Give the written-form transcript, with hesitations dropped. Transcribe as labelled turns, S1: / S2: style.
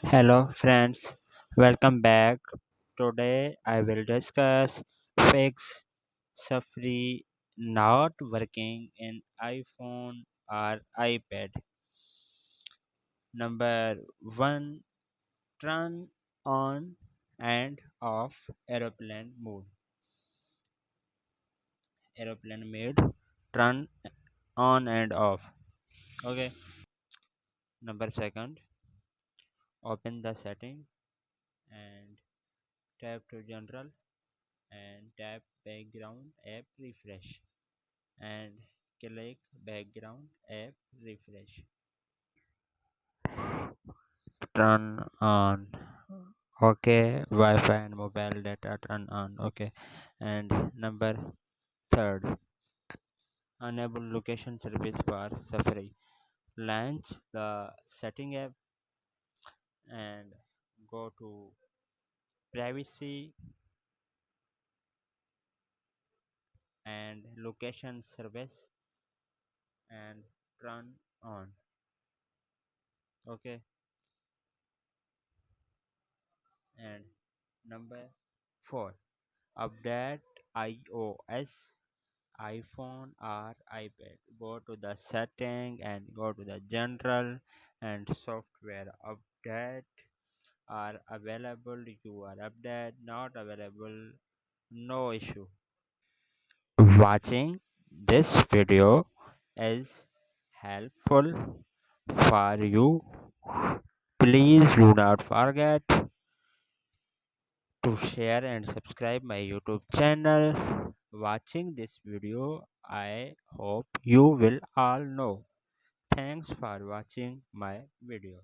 S1: Hello friends, welcome back. Today I will discuss fix Safari not working in iPhone or iPad. Number 1, turn on and off aeroplane mode. Aeroplane mode, turn on and off. Okay. Number 2, open the setting and tap to general and tap background app refresh and click background app refresh. Turn on. Okay, Wi-Fi and mobile data turn on. Okay, and number 3, enable location service for Safari. Launch the setting app and go to privacy and location service and turn on. Okay, and number 4, update iOS, iPhone or iPad. Go to the setting and go to the general and software update are available. You are update not available, no issue. Watching this video is helpful for you. Please do not forget to share and subscribe my YouTube channel. Watching this video, I hope you will all know. Thanks for watching my video.